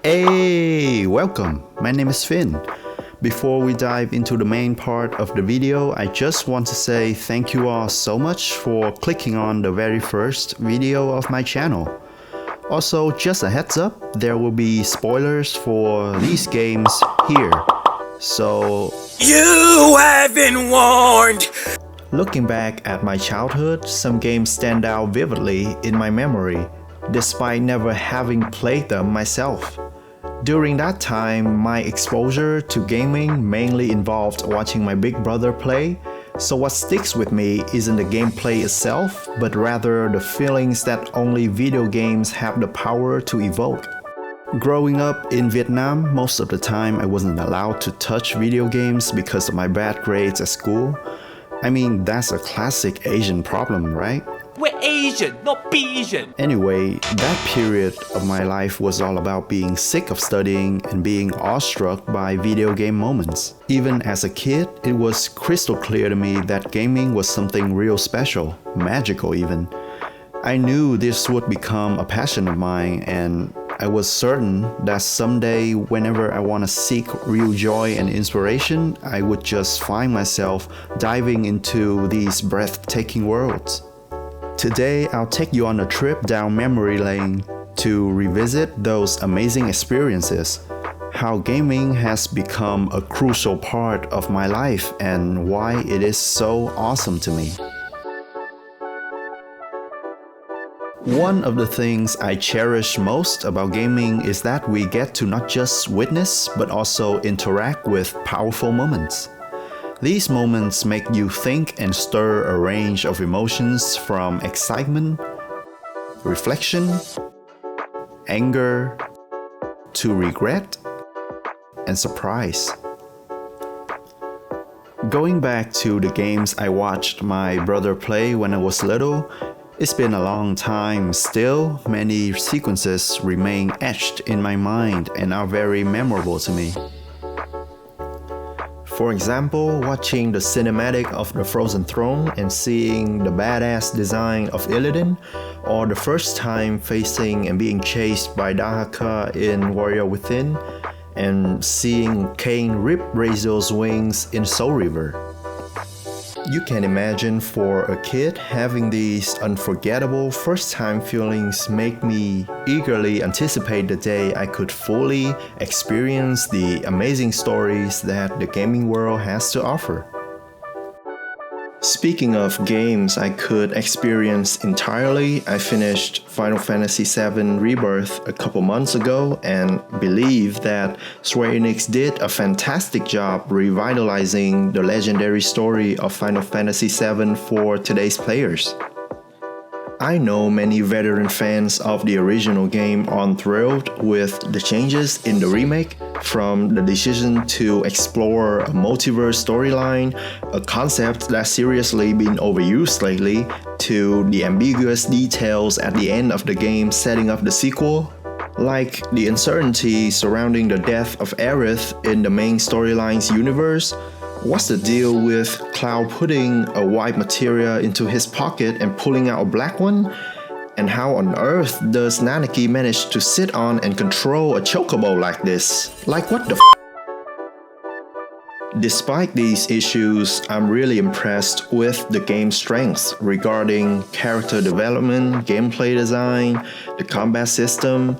Hey, welcome. My name is Finn. Before we dive into the main part of the video, I just want to say thank you all so much for clicking on the very first video of my channel. Also, just a heads up, there will be spoilers for these games here. So, You have been warned! Looking back at my childhood, some games stand out vividly in my memory, despite never having played them myself. During that time, my exposure to gaming mainly involved watching my big brother play, so what sticks with me isn't the gameplay itself, but rather the feelings that only video games have the power to evoke. Growing up in Vietnam, most of the time I wasn't allowed to touch video games because of my bad grades at school. I mean, that's a classic Asian problem, right? We're Asian, not Bayesian. Anyway, that period of my life was all about being sick of studying and being awestruck by video game moments. Even as a kid, it was crystal clear to me that gaming was something real special, magical even. I knew this would become a passion of mine, and I was certain that someday, whenever I want to seek real joy and inspiration, I would just find myself diving into these breathtaking worlds. Today, I'll take you on a trip down memory lane to revisit those amazing experiences, how gaming has become a crucial part of my life, and why it is so awesome to me. One of the things I cherish most about gaming is that we get to not just witness, but also interact with powerful moments. These moments make you think and stir a range of emotions from excitement, reflection, anger, to regret, and surprise. Going back to the games I watched my brother play when I was little, it's been a long time. Still, many sequences remain etched in my mind and are very memorable to me. For example, watching the cinematic of the Frozen Throne and seeing the badass design of Illidan, or the first time facing and being chased by Dahaka in Warrior Within, and seeing Kain rip Razor's wings in Soul River. You can imagine for a kid having these unforgettable first-time feelings make me eagerly anticipate the day I could fully experience the amazing stories that the gaming world has to offer. Speaking of games I could experience entirely, I finished Final Fantasy VII Rebirth a couple months ago and believe that Square Enix did a fantastic job revitalizing the legendary story of Final Fantasy VII for today's players. I know many veteran fans of the original game aren't thrilled with the changes in the remake, from the decision to explore a multiverse storyline, a concept that's seriously been overused lately, to the ambiguous details at the end of the game setting up the sequel, like the uncertainty surrounding the death of Aerith in the main storyline's universe. What's the deal with Cloud putting a white materia into his pocket and pulling out a black one? And how on earth does Nanaki manage to sit on and control a chocobo like this? Like what the f? Despite these issues, I'm really impressed with the game's strengths regarding character development, gameplay design, the combat system,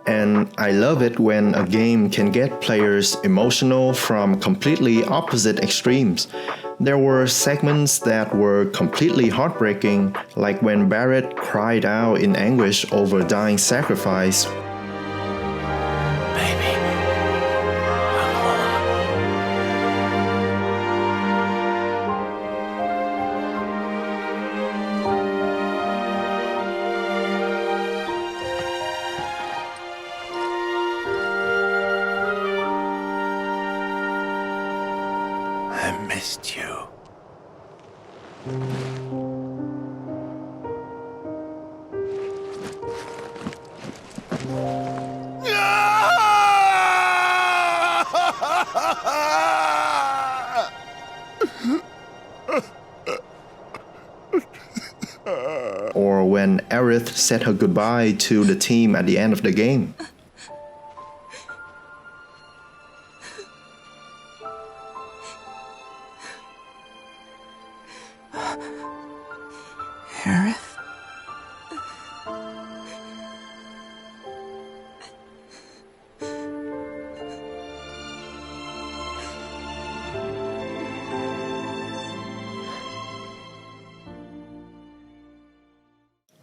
and I love it when a game can get players emotional from completely opposite extremes. There were segments that were completely heartbreaking, like when Barret cried out in anguish over dying sacrifice. Baby, I'm home. I missed you. Or when Aerith said her goodbye to the team at the end of the game.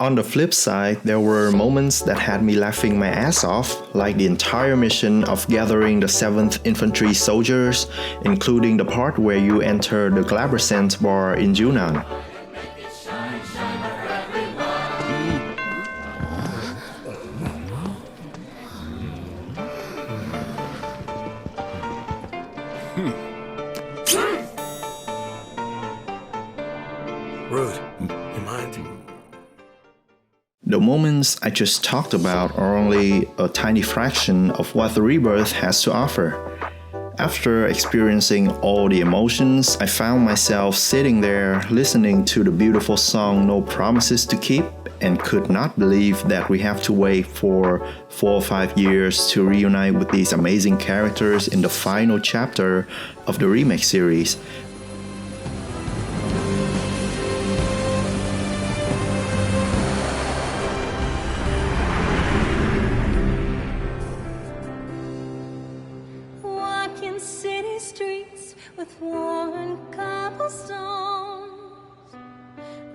On the flip side, there were moments that had me laughing my ass off, like the entire mission of gathering the 7th Infantry soldiers, including the part where you enter the Glabrescent bar in Yunnan. Rude. You mind? The moments I just talked about are only a tiny fraction of what the Rebirth has to offer. After experiencing all the emotions, I found myself sitting there listening to the beautiful song No Promises to Keep and could not believe that we have to wait for 4 or 5 years to reunite with these amazing characters in the final chapter of the remake series. Walking city streets with worn cobblestones,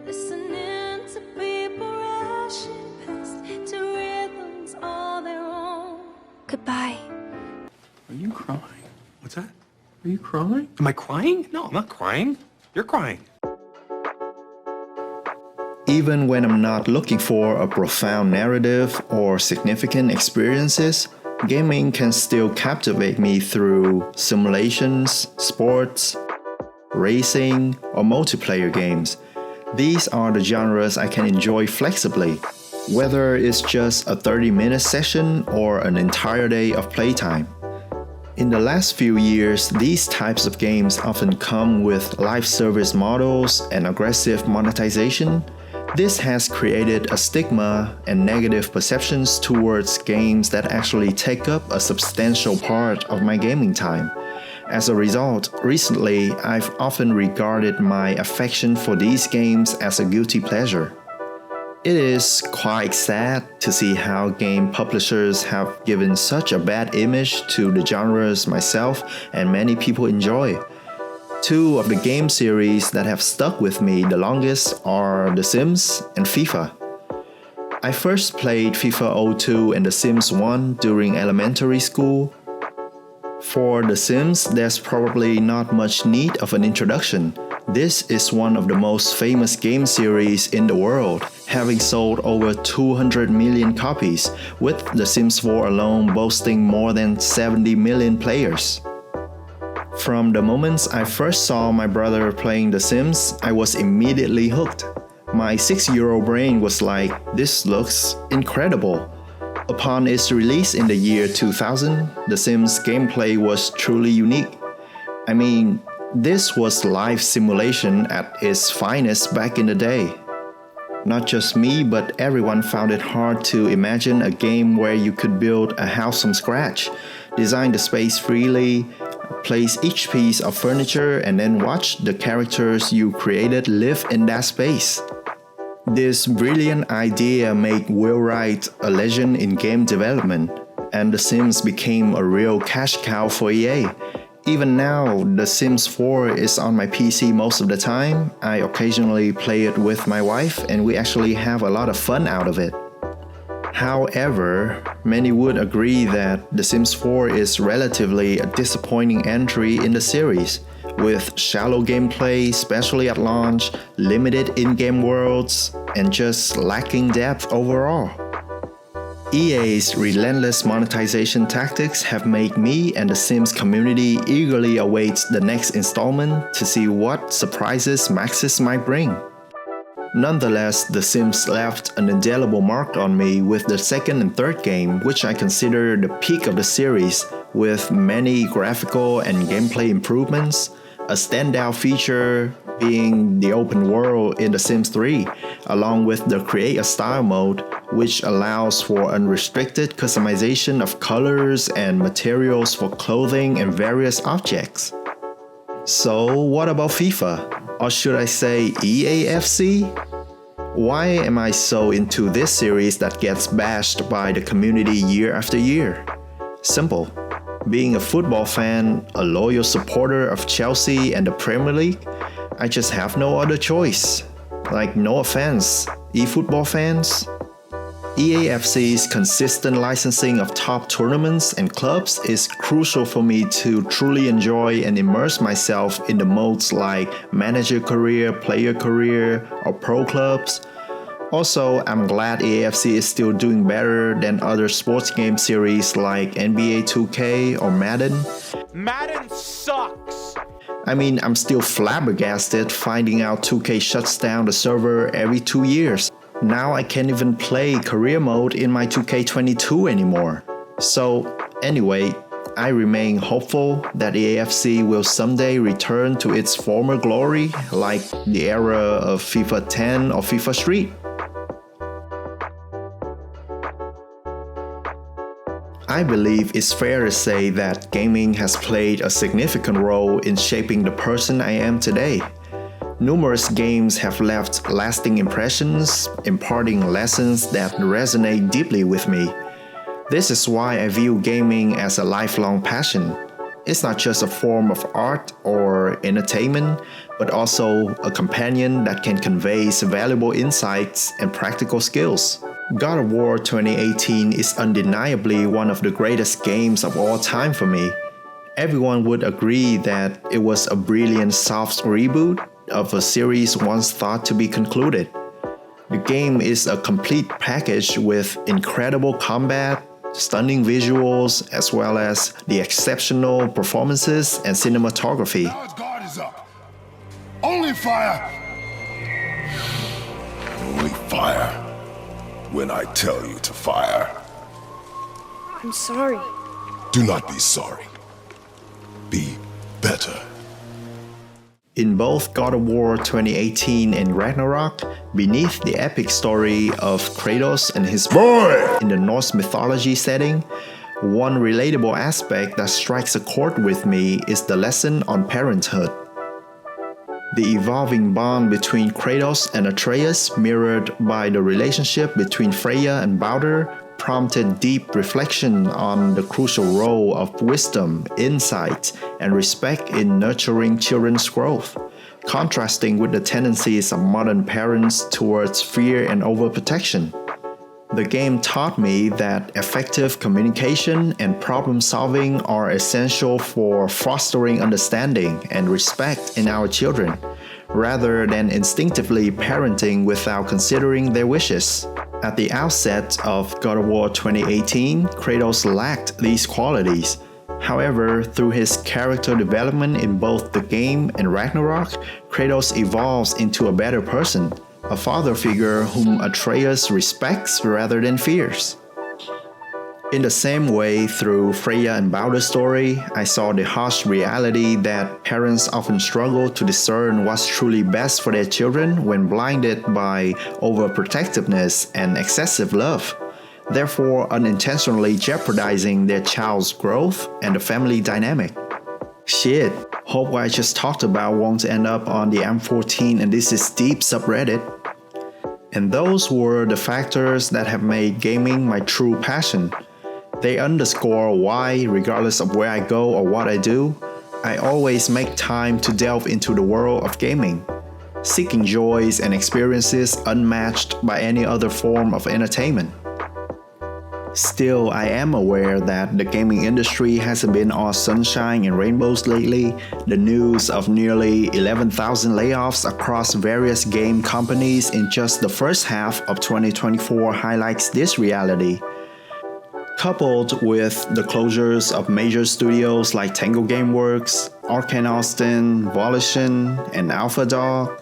listening to people rushing past to rhythms all their own. Goodbye. Are you crying? What's that? Are you crying? Am I crying? No, I'm not crying. You're crying. Even when I'm not looking for a profound narrative or significant experiences, gaming can still captivate me through simulations, sports, racing, or multiplayer games. These are the genres I can enjoy flexibly, whether it's just a 30-minute session or an entire day of playtime. In the last few years, these types of games often come with live service models and aggressive monetization. This has created a stigma and negative perceptions towards games that actually take up a substantial part of my gaming time. As a result, recently I've often regarded my affection for these games as a guilty pleasure. It is quite sad to see how game publishers have given such a bad image to the genres myself and many people enjoy. Two of the game series that have stuck with me the longest are The Sims and FIFA. I first played FIFA 02 and The Sims 1 during elementary school. For The Sims, there's probably not much need of an introduction. This is one of the most famous game series in the world, having sold over 200 million copies, with The Sims 4 alone boasting more than 70 million players. From the moments I first saw my brother playing The Sims, I was immediately hooked. My 6-year-old brain was like, this looks incredible. Upon its release in the year 2000, The Sims gameplay was truly unique. I mean, this was life simulation at its finest back in the day. Not just me, but everyone found it hard to imagine a game where you could build a house from scratch, design the space freely, place each piece of furniture, and then watch the characters you created live in that space. This brilliant idea made Will Wright a legend in game development, and The Sims became a real cash cow for EA. Even now, The Sims 4 is on my PC most of the time. I occasionally play it with my wife, and we actually have a lot of fun out of it. However, many would agree that The Sims 4 is relatively a disappointing entry in the series, with shallow gameplay, especially at launch, limited in-game worlds, and just lacking depth overall. EA's relentless monetization tactics have made me and the Sims community eagerly await the next installment to see what surprises Maxis might bring. Nonetheless, The Sims left an indelible mark on me with the second and third game, which I consider the peak of the series, with many graphical and gameplay improvements, a standout feature being the open world in The Sims 3, along with the Create a Style mode, which allows for unrestricted customization of colors and materials for clothing and various objects. So what about FIFA? Or should I say EAFC? Why am I so into this series that gets bashed by the community year after year? Simple. Being a football fan, a loyal supporter of Chelsea and the Premier League, I just have no other choice. Like, no offense, eFootball fans? EAFC's consistent licensing of top tournaments and clubs is crucial for me to truly enjoy and immerse myself in the modes like manager career, player career, or pro clubs. Also, I'm glad EAFC is still doing better than other sports game series like NBA 2K or Madden. Madden sucks! I mean, I'm still flabbergasted finding out 2K shuts down the server every 2 years. Now I can't even play career mode in my 2K22 anymore. So anyway, I remain hopeful that EAFC will someday return to its former glory, like the era of FIFA 10 or FIFA Street. I believe it's fair to say that gaming has played a significant role in shaping the person I am today. Numerous games have left lasting impressions, imparting lessons that resonate deeply with me. This is why I view gaming as a lifelong passion. It's not just a form of art or entertainment, but also a companion that can convey valuable insights and practical skills. God of War 2018 is undeniably one of the greatest games of all time for me. Everyone would agree that it was a brilliant soft reboot of a series once thought to be concluded. The game is a complete package with incredible combat, stunning visuals, as well as the exceptional performances and cinematography. Now its guard is up. Only fire! Only fire when I tell you to fire. I'm sorry. Do not be sorry. Be better. In both God of War 2018 and Ragnarok, beneath the epic story of Kratos and his boy in the Norse mythology setting, one relatable aspect that strikes a chord with me is the lesson on parenthood. The evolving bond between Kratos and Atreus, mirrored by the relationship between Freya and Baldur, prompted deep reflection on the crucial role of wisdom, insight, and respect in nurturing children's growth, contrasting with the tendencies of modern parents towards fear and overprotection. The game taught me that effective communication and problem solving are essential for fostering understanding and respect in our children, rather than instinctively parenting without considering their wishes. At the outset of God of War 2018, Kratos lacked these qualities. However, through his character development in both the game and Ragnarok, Kratos evolves into a better person, a father figure whom Atreus respects rather than fears. In the same way, through Freya and Baldur's story, I saw the harsh reality that parents often struggle to discern what's truly best for their children when blinded by overprotectiveness and excessive love, therefore unintentionally jeopardizing their child's growth and the family dynamic. Shit, hope what I just talked about won't end up on the M14 and This Is Deep subreddit. And those were the factors that have made gaming my true passion. They underscore why, regardless of where I go or what I do, I always make time to delve into the world of gaming, seeking joys and experiences unmatched by any other form of entertainment. Still, I am aware that the gaming industry hasn't been all sunshine and rainbows lately. The news of nearly 11,000 layoffs across various game companies in just the first half of 2024 highlights this reality. Coupled with the closures of major studios like Tango Gameworks, Arkane Austin, Volition, and AlphaDog,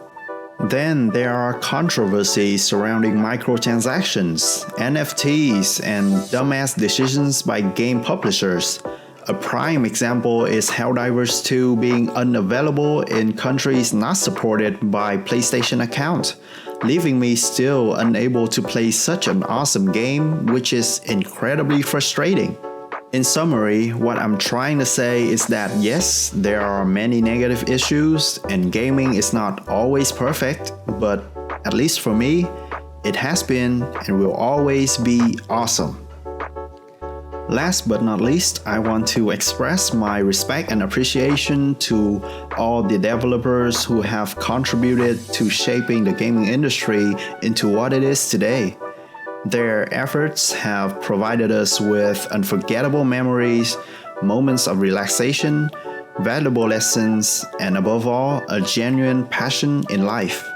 then there are controversies surrounding microtransactions, NFTs, and dumbass decisions by game publishers. A prime example is Helldivers 2 being unavailable in countries not supported by PlayStation account, leaving me still unable to play such an awesome game, which is incredibly frustrating. In summary, what I'm trying to say is that yes, there are many negative issues and gaming is not always perfect, but at least for me, it has been and will always be awesome. Last but not least, I want to express my respect and appreciation to all the developers who have contributed to shaping the gaming industry into what it is today. Their efforts have provided us with unforgettable memories, moments of relaxation, valuable lessons, and above all, a genuine passion in life.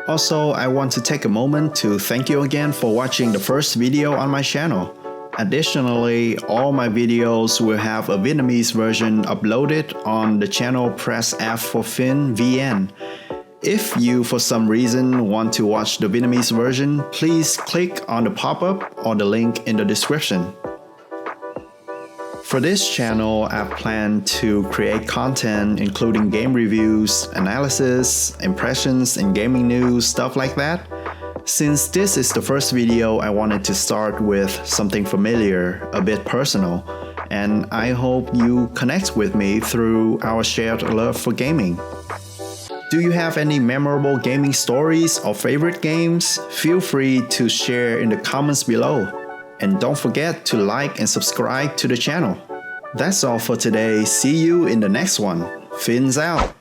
Also, I want to take a moment to thank you again for watching the first video on my channel. Additionally, all my videos will have a Vietnamese version uploaded on the channel Press F for Fin VN. If you for some reason want to watch the Vietnamese version, please click on the pop-up or the link in the description. For this channel, I've planned to create content including game reviews, analysis, impressions, and gaming news, stuff like that. Since this is the first video, I wanted to start with something familiar, a bit personal, and I hope you connect with me through our shared love for gaming. Do you have any memorable gaming stories or favorite games? Feel free to share in the comments below. And don't forget to like and subscribe to the channel. That's all for today. See you in the next one. Fins out!